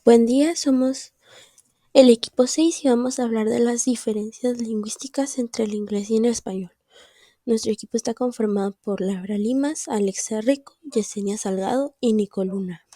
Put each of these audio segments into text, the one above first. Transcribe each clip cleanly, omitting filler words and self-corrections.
Buen día, somos el equipo 6 y vamos a hablar de las diferencias lingüísticas entre el inglés y el español. Nuestro equipo está conformado por Laura Limas, Alexa Rico, Yesenia Salgado y Nico Luna.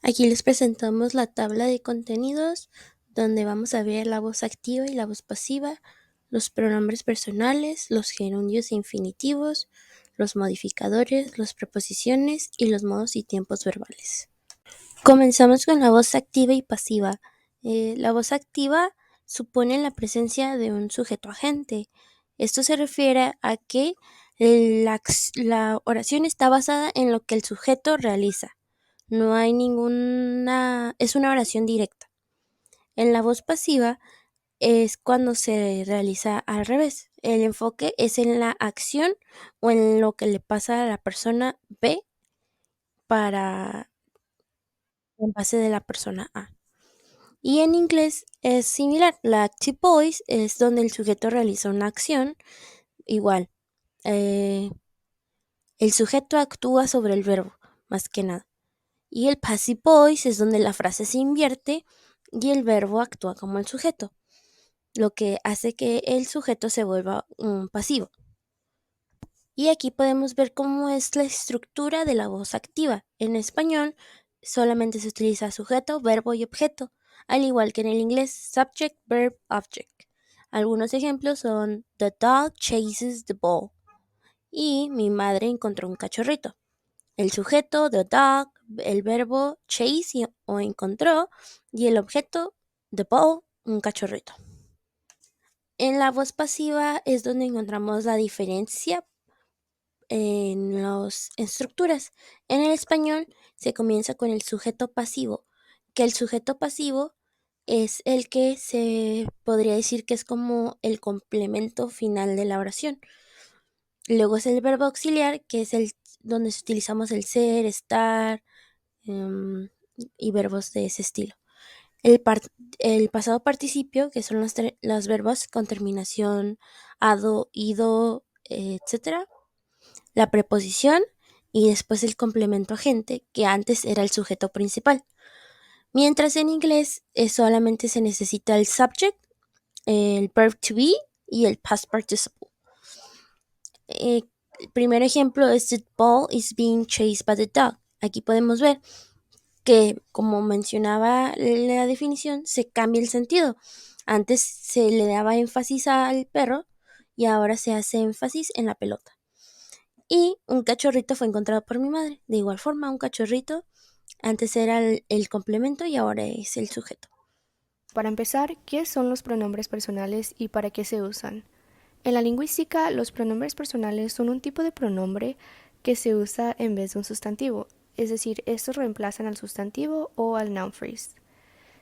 Aquí les presentamos la tabla de contenidos donde vamos a ver la voz activa y la voz pasiva, los pronombres personales, los gerundios e infinitivos, los modificadores, las preposiciones y los modos y tiempos verbales. Comenzamos con la voz activa y pasiva. La voz activa supone la presencia de un sujeto agente. Esto se refiere a que la oración está basada en lo que el sujeto realiza. No hay es una oración directa. En la voz pasiva es cuando se realiza al revés. El enfoque es en la acción o en lo que le pasa a la persona B en base de la persona A. Y en inglés es similar. La active voice es donde el sujeto realiza una acción. Igual, eh, el sujeto actúa sobre el verbo, más que nada. Y el passive voice es donde la frase se invierte y el verbo actúa como el sujeto, lo que hace que el sujeto se vuelva un pasivo. Y aquí podemos ver cómo es la estructura de la voz activa. En español solamente se utiliza sujeto, verbo y objeto, al igual que en el inglés, subject, verb, object. Algunos ejemplos son The dog chases the ball y mi madre encontró un cachorrito. El sujeto, the dog, el verbo chase o encontró y el objeto, the ball, un cachorrito. En la voz pasiva es donde encontramos la diferencia en las estructuras. En el español se comienza con el sujeto pasivo, que el sujeto pasivo es el que se podría decir que es como el complemento final de la oración. Luego es el verbo auxiliar, que es el donde utilizamos el ser, estar y verbos de ese estilo. El pasado participio, que son los verbos con terminación ado, ido, etcétera. La preposición y después el complemento agente, que antes era el sujeto principal. Mientras en inglés solamente se necesita el subject, el verb to be y el past participle. El primer ejemplo es The ball is being chased by the dog. Aquí podemos ver que, como mencionaba la definición, se cambia el sentido. Antes se le daba énfasis al perro y ahora se hace énfasis en la pelota. Y un cachorrito fue encontrado por mi madre. De igual forma, un cachorrito antes era el complemento y ahora es el sujeto. Para empezar, ¿qué son los pronombres personales y para qué se usan? En la lingüística, los pronombres personales son un tipo de pronombre que se usa en vez de un sustantivo, es decir, estos reemplazan al sustantivo o al noun phrase.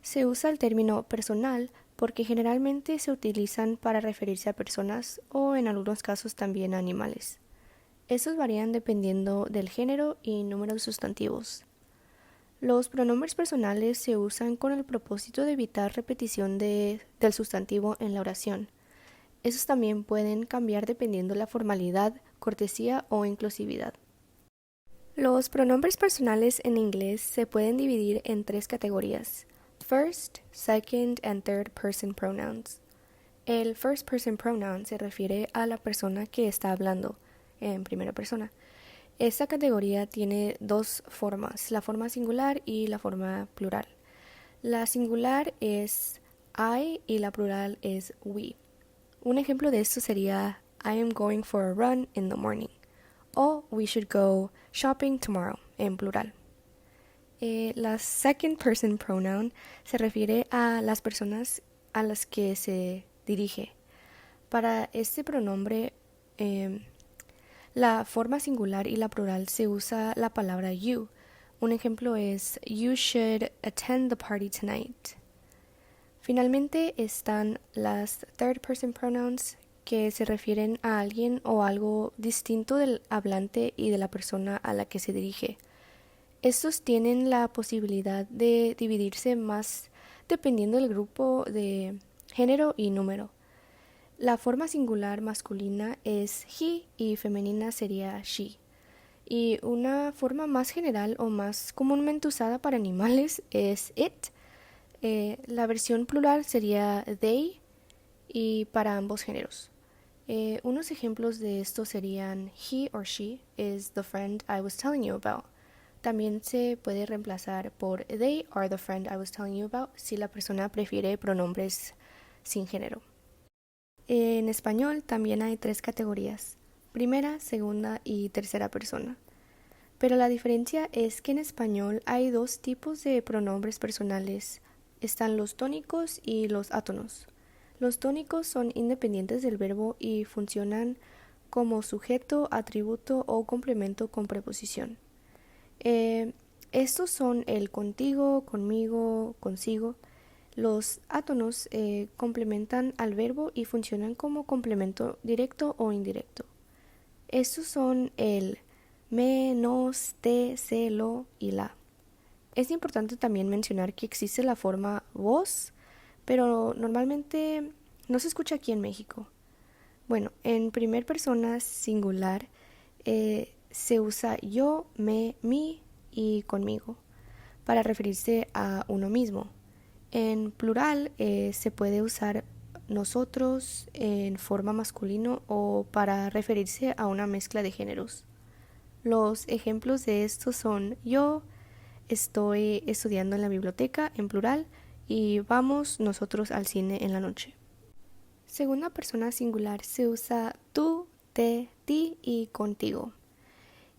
Se usa el término personal porque generalmente se utilizan para referirse a personas o en algunos casos también a animales. Estos varían dependiendo del género y número de sustantivos. Los pronombres personales se usan con el propósito de evitar repetición del sustantivo en la oración. Estos también pueden cambiar dependiendo de la formalidad, cortesía o inclusividad. Los pronombres personales en inglés se pueden dividir en tres categorías: first, second and third person pronouns. El first person pronoun se refiere a la persona que está hablando en primera persona. Esta categoría tiene dos formas, la forma singular y la forma plural. La singular es I y la plural es we. Un ejemplo de esto sería I am going for a run in the morning o we should go shopping tomorrow en plural. La second person pronoun se refiere a las personas a las que se dirige. Para este pronombre, la forma singular y la plural se usa la palabra you. Un ejemplo es You should attend the party tonight. Finalmente están las third person pronouns, que se refieren a alguien o algo distinto del hablante y de la persona a la que se dirige. Estos tienen la posibilidad de dividirse más dependiendo del grupo de género y número. La forma singular masculina es he y femenina sería she. Y una forma más general o más comúnmente usada para animales es it. La versión plural sería they y para ambos géneros. Unos ejemplos de esto serían he or she is the friend I was telling you about. También se puede reemplazar por they are the friend I was telling you about si la persona prefiere pronombres sin género. En español también hay tres categorías: primera, segunda y tercera persona. Pero la diferencia es que en español hay dos tipos de pronombres personales. Están los tónicos y los átonos. Los tónicos son independientes del verbo y funcionan como sujeto, atributo o complemento con preposición. Eh, Estos son el contigo, conmigo, consigo. Los átonos complementan al verbo y funcionan como complemento directo o indirecto. Estos son el me, nos, te, se, lo y la. Es importante también mencionar que existe la forma vos, pero normalmente no se escucha aquí en México. Bueno, en primer persona singular se usa yo, me, mi y conmigo para referirse a uno mismo. En plural se puede usar nosotros en forma masculino o para referirse a una mezcla de géneros. Los ejemplos de estos son yo estoy estudiando en la biblioteca en plural y vamos nosotros al cine en la noche. Segunda persona singular se usa tú, te, ti y contigo.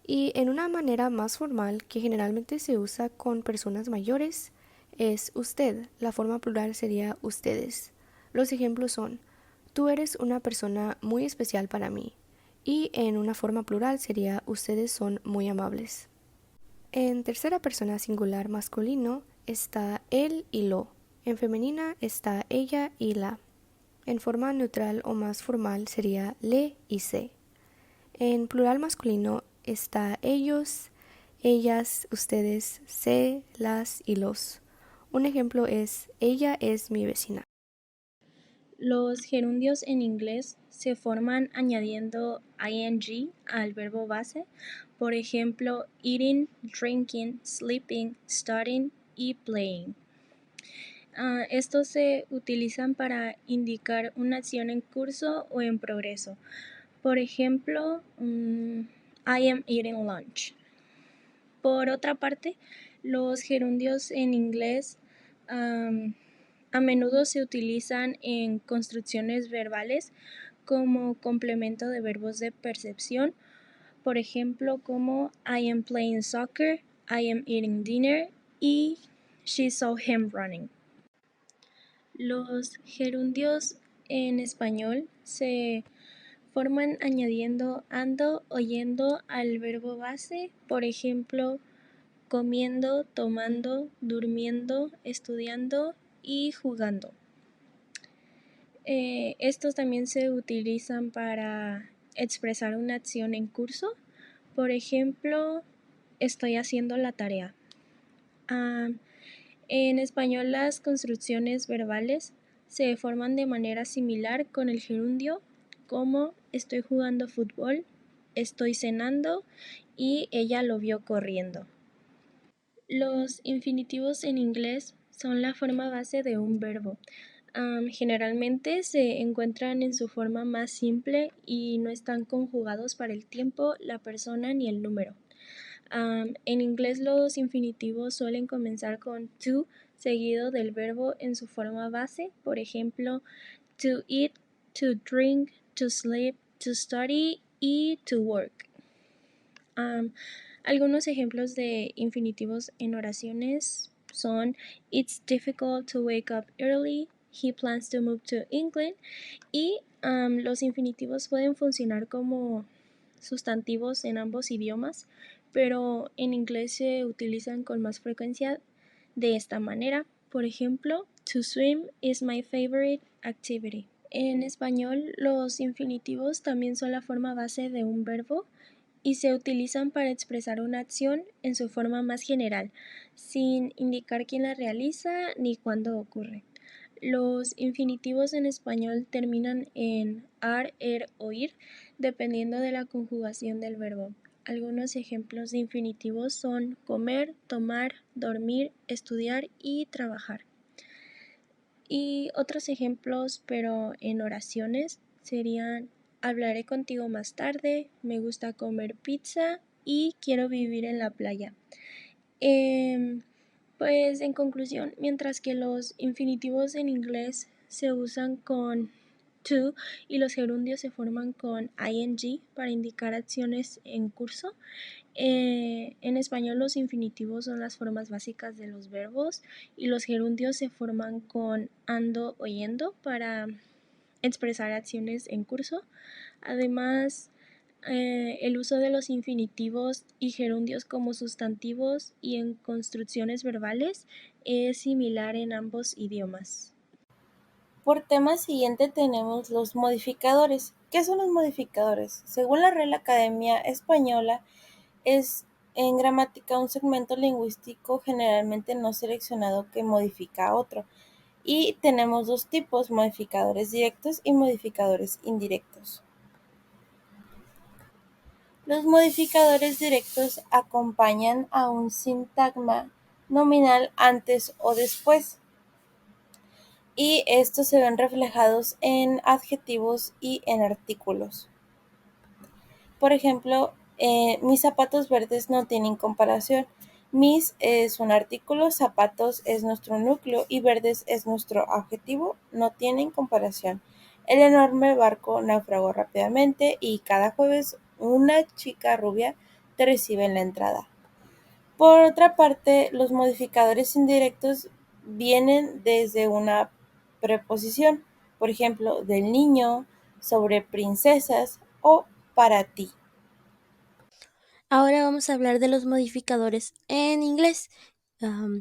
Y en una manera más formal que generalmente se usa con personas mayores es usted. La forma plural sería ustedes. Los ejemplos son tú eres una persona muy especial para mí. Y en una forma plural sería ustedes son muy amables. En tercera persona singular masculino está él y lo. En femenina está ella y la. En forma neutral o más formal sería le y se. En plural masculino está ellos, ellas, ustedes, se, las y los. Un ejemplo es ella es mi vecina. Los gerundios en inglés se forman añadiendo ing al verbo base, por ejemplo, eating, drinking, sleeping, studying y playing. Estos se utilizan para indicar una acción en curso o en progreso. Por ejemplo, I am eating lunch. Por otra parte, los gerundios en inglés a menudo se utilizan en construcciones verbales como complemento de verbos de percepción, por ejemplo, como I am playing soccer, I am eating dinner y she saw him running. Los gerundios en español se forman añadiendo ando o yendo al verbo base, por ejemplo, comiendo, tomando, durmiendo, estudiando y jugando. Estos también se utilizan para expresar una acción en curso. Por ejemplo, estoy haciendo la tarea. En español las construcciones verbales se forman de manera similar con el gerundio, como estoy jugando fútbol, estoy cenando y ella lo vio corriendo. Los infinitivos en inglés son la forma base de un verbo. Generalmente se encuentran en su forma más simple y no están conjugados para el tiempo, la persona ni el número. En inglés los infinitivos suelen comenzar con to seguido del verbo en su forma base, por ejemplo, to eat, to drink, to sleep, to study y to work. Algunos ejemplos de infinitivos en oraciones son It's difficult to wake up early, he plans to move to England y los infinitivos pueden funcionar como sustantivos en ambos idiomas, pero en inglés se utilizan con más frecuencia de esta manera. Por ejemplo, to swim is my favorite activity. En español, los infinitivos también son la forma base de un verbo y se utilizan para expresar una acción en su forma más general, sin indicar quién la realiza ni cuándo ocurre. Los infinitivos en español terminan en ar, er o ir, dependiendo de la conjugación del verbo. Algunos ejemplos de infinitivos son comer, tomar, dormir, estudiar y trabajar. Y otros ejemplos, pero en oraciones, serían hablaré contigo más tarde, me gusta comer pizza y quiero vivir en la playa. Pues en conclusión, mientras que los infinitivos en inglés se usan con to y los gerundios se forman con ing para indicar acciones en curso, en español los infinitivos son las formas básicas de los verbos y los gerundios se forman con ando o yendo para expresar acciones en curso. Además, el uso de los infinitivos y gerundios como sustantivos y en construcciones verbales es similar en ambos idiomas. Por tema siguiente tenemos los modificadores. ¿Qué son los modificadores? Según la Real Academia Española, es en gramática un segmento lingüístico generalmente no seleccionado que modifica a otro. Y tenemos dos tipos, modificadores directos y modificadores indirectos. Los modificadores directos acompañan a un sintagma nominal antes o después, y estos se ven reflejados en adjetivos y en artículos. Por ejemplo, mis zapatos verdes no tienen comparación. Mis es un artículo, zapatos es nuestro núcleo y verdes es nuestro adjetivo, no tienen comparación. El enorme barco naufragó rápidamente y cada jueves una chica rubia te recibe en la entrada. Por otra parte, los modificadores indirectos vienen desde una preposición, por ejemplo, del niño, sobre princesas o para ti. Ahora vamos a hablar de los modificadores en inglés,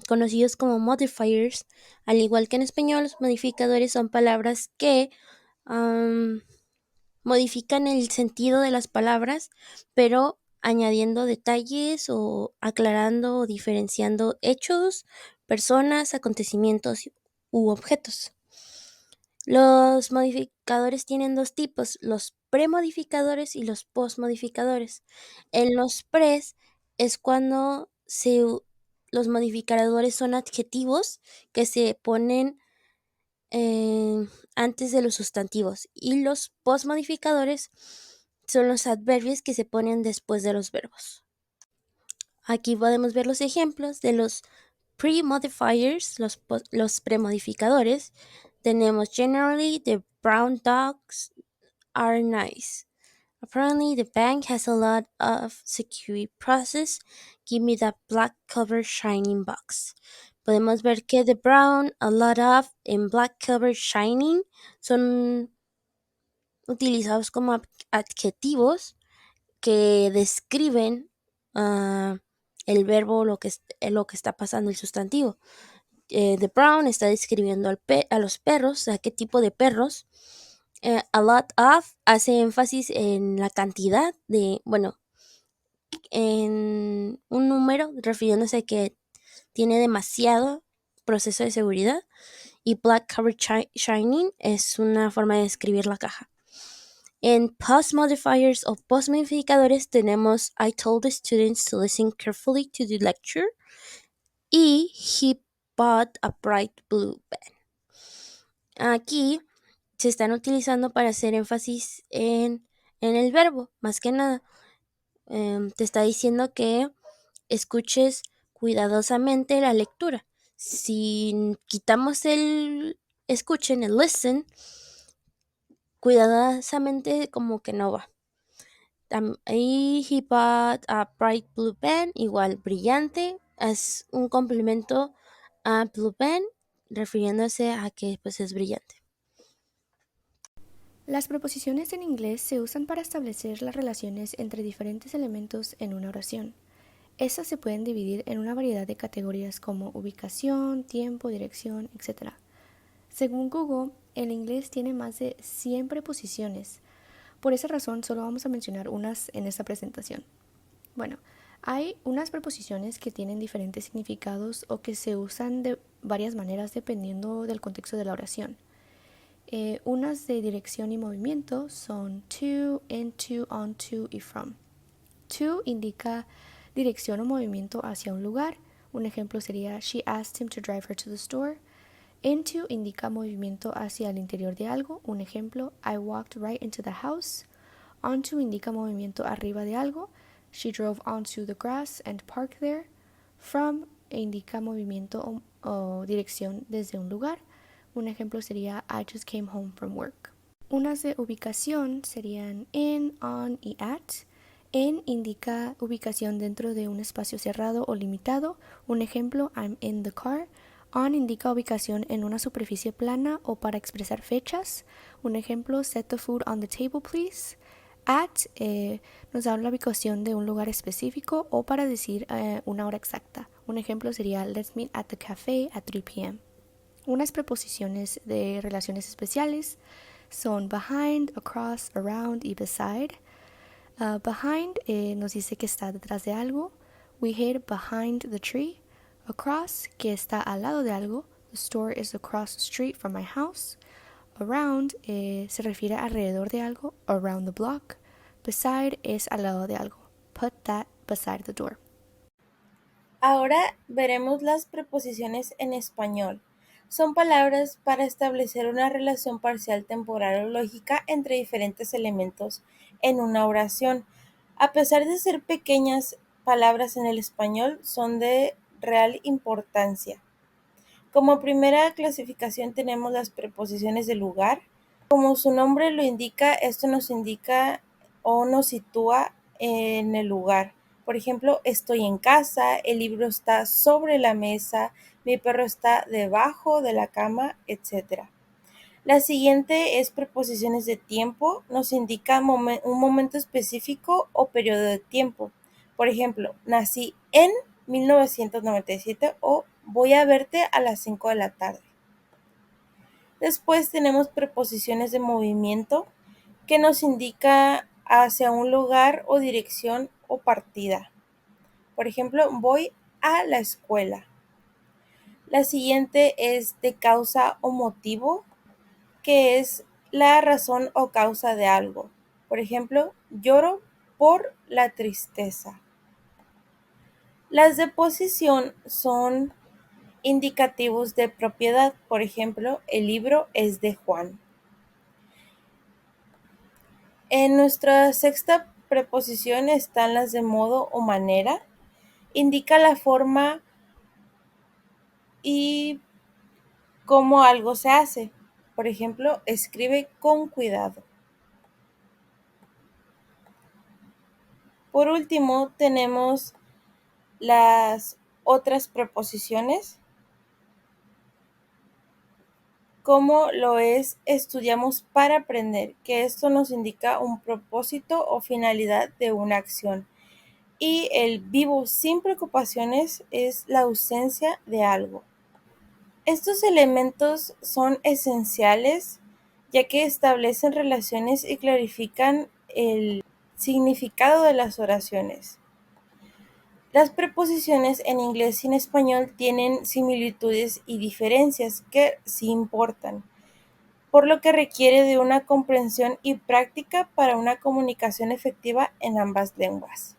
conocidos como modifiers. Al igual que en español, los modificadores son palabras que am, modifican el sentido de las palabras, pero añadiendo detalles o aclarando o diferenciando hechos, personas, acontecimientos u objetos. Los modificadores tienen dos tipos, los premodificadores y los postmodificadores. En los pres es cuando los modificadores son adjetivos que se ponen antes de los sustantivos y los postmodificadores son los adverbios que se ponen después de los verbos. Aquí podemos ver los ejemplos de los pre-modifiers, los premodificadores. Tenemos generally the brown dogs are nice. Apparently the bank has a lot of security process. Give me that black cover shining box. Podemos ver que the brown, a lot of, en black cover shining son utilizados como adjetivos que describen el verbo, lo que está pasando, el sustantivo. The brown está describiendo a los perros, a qué tipo de perros. A lot of hace énfasis en la cantidad de, bueno, en un número, refiriéndose a que tiene demasiado proceso de seguridad. Y black cover shining es una forma de describir la caja. En post modifiers o post modificadores tenemos I told the students to listen carefully to the lecture y he bought a bright blue pen. Aquí se están utilizando para hacer énfasis en el verbo, más que nada. Te está diciendo que escuches cuidadosamente la lectura. Si quitamos el escuchen, el listen, cuidadosamente como que no va. Y he bought a bright blue pen, igual brillante, es un complemento a blue pen, refiriéndose a que pues es brillante. Las preposiciones en inglés se usan para establecer las relaciones entre diferentes elementos en una oración. Estas se pueden dividir en una variedad de categorías como ubicación, tiempo, dirección, etc. Según Google, el inglés tiene más de 100 preposiciones. Por esa razón, solo vamos a mencionar unas en esta presentación. Bueno, hay unas preposiciones que tienen diferentes significados o que se usan de varias maneras dependiendo del contexto de la oración. Unas de dirección y movimiento son to, into, onto y from. To indica dirección o movimiento hacia un lugar. Un ejemplo sería She asked him to drive her to the store. Into indica movimiento hacia el interior de algo. Un ejemplo, I walked right into the house. Onto indica movimiento arriba de algo. She drove onto the grass and parked there. From indica movimiento o dirección desde un lugar. Un ejemplo sería I just came home from work. Unas de ubicación serían in, on y at. En indica ubicación dentro de un espacio cerrado o limitado. Un ejemplo, I'm in the car. On indica ubicación en una superficie plana o para expresar fechas. Un ejemplo, set the food on the table, please. At nos da la ubicación de un lugar específico o para decir una hora exacta. Un ejemplo sería let's meet at the cafe at 3 p.m. Unas preposiciones de relaciones especiales son behind, across, around y beside. Behind nos dice que está detrás de algo. We hid behind the tree. Across, que está al lado de algo. The store is across the street from my house. Around se refiere a alrededor de algo. Around the block. Beside es al lado de algo. Put that beside the door. Ahora veremos las preposiciones en español. Son palabras para establecer una relación parcial temporal o lógica entre diferentes elementos en una oración. A pesar de ser pequeñas palabras en el español, son de real importancia. Como primera clasificación tenemos las preposiciones de lugar. Como su nombre lo indica, esto nos indica o nos sitúa en el lugar. Por ejemplo, estoy en casa, el libro está sobre la mesa, mi perro está debajo de la cama, etc. La siguiente es preposiciones de tiempo, nos indica un momento específico o periodo de tiempo. Por ejemplo, nací en 1997 o voy a verte a las 5 de la tarde. Después tenemos preposiciones de movimiento que nos indica hacia un lugar o dirección o partida. Por ejemplo, voy a la escuela. La siguiente es de causa o motivo, que es la razón o causa de algo. Por ejemplo, lloro por la tristeza. Las de posición son indicativos de propiedad. Por ejemplo, el libro es de Juan. En nuestra sexta preposición están las de modo o manera. Indica la forma y cómo algo se hace. Por ejemplo, escribe con cuidado. Por último, tenemos las otras preposiciones, como lo es estudiamos para aprender, que esto nos indica un propósito o finalidad de una acción. Y el vivo sin preocupaciones es la ausencia de algo. Estos elementos son esenciales ya que establecen relaciones y clarifican el significado de las oraciones. Las preposiciones en inglés y en español tienen similitudes y diferencias que sí importan, por lo que requiere de una comprensión y práctica para una comunicación efectiva en ambas lenguas.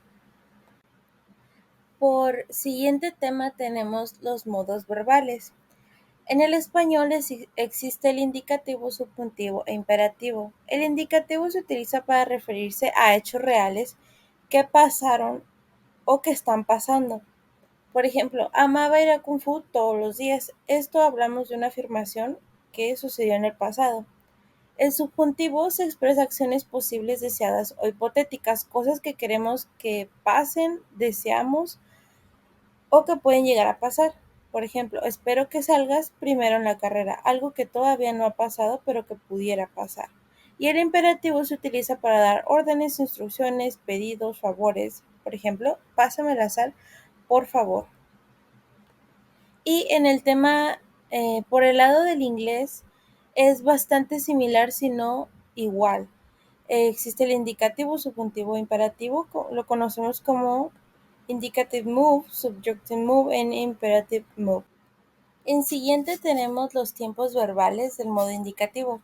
Por siguiente tema tenemos los modos verbales. En el español existe el indicativo, subjuntivo e imperativo. El indicativo se utiliza para referirse a hechos reales que pasaron o que están pasando. Por ejemplo, amaba ir a Kung Fu todos los días. Esto hablamos de una afirmación que sucedió en el pasado. El subjuntivo se expresa acciones posibles, deseadas o hipotéticas, cosas que queremos que pasen, deseamos o que pueden llegar a pasar. Por ejemplo, espero que salgas primero en la carrera, algo que todavía no ha pasado pero que pudiera pasar. Y el imperativo se utiliza para dar órdenes, instrucciones, pedidos, favores. Por ejemplo, pásame la sal, por favor. Y en el tema, por el lado del inglés, es bastante similar, si no igual. Existe el indicativo, subjuntivo e imperativo, lo conocemos como indicative move, subjunctive move and imperative move. En siguiente tenemos los tiempos verbales del modo indicativo.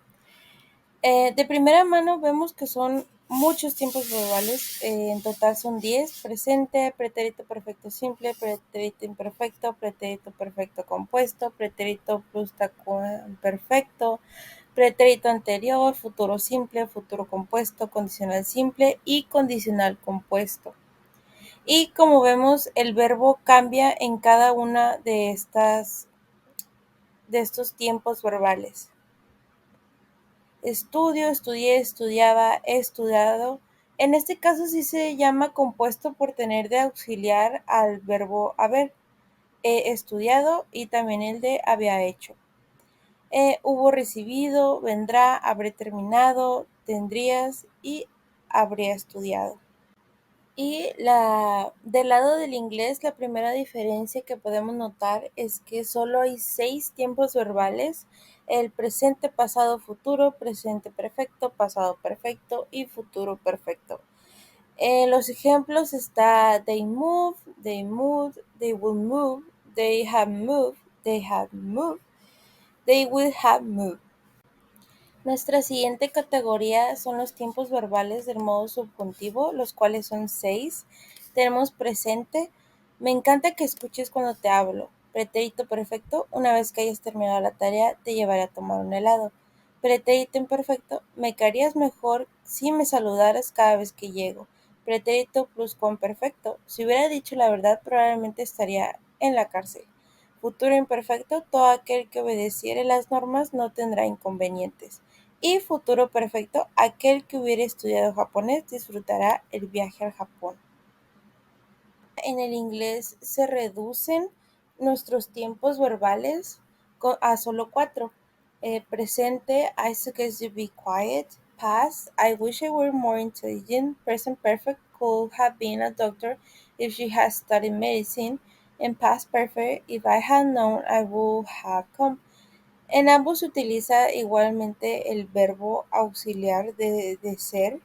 De primera mano vemos que son muchos tiempos verbales, en total son 10: presente, pretérito perfecto simple, pretérito imperfecto, pretérito perfecto compuesto, pretérito perfecto, pretérito anterior, futuro simple, futuro compuesto, condicional simple y condicional compuesto. Y como vemos, el verbo cambia en cada una de estos tiempos verbales. Estudio, estudié, estudiaba, he estudiado. En este caso sí se llama compuesto por tener de auxiliar al verbo haber. He estudiado y también el de había hecho. Hubo recibido, vendrá, habré terminado, tendrías y habría estudiado. Y del lado del inglés, la primera diferencia que podemos notar es que solo hay 6 tiempos verbales: el presente, pasado, futuro, presente perfecto, pasado perfecto y futuro perfecto. En los ejemplos está they move, they moved, they will move, they have moved, they will have moved. Nuestra siguiente categoría son los tiempos verbales del modo subjuntivo, los cuales son 6. Tenemos presente: me encanta que escuches cuando te hablo. Pretérito perfecto: una vez que hayas terminado la tarea, te llevaré a tomar un helado. Pretérito imperfecto: me caerías mejor si me saludaras cada vez que llego. Pretérito pluscuamperfecto: si hubiera dicho la verdad, probablemente estaría en la cárcel. Futuro imperfecto: todo aquel que obedeciere las normas no tendrá inconvenientes. Y futuro perfecto: aquel que hubiere estudiado japonés disfrutará el viaje al Japón. En el inglés se reducen nuestros tiempos verbales a solo 4. Presente: I suggest you be quiet. Past: I wish I were more intelligent. Present perfect: could have been a doctor if she had studied medicine. And past perfect: if I had known, I would have come. En ambos se utiliza igualmente el verbo auxiliar de ser.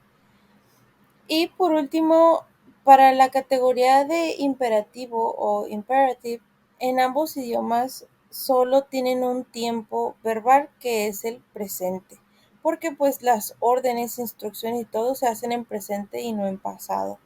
Y por último, para la categoría de imperativo o imperative, en ambos idiomas solo tienen un tiempo verbal, que es el presente, porque pues las órdenes, instrucciones y todo se hacen en presente y no en pasado.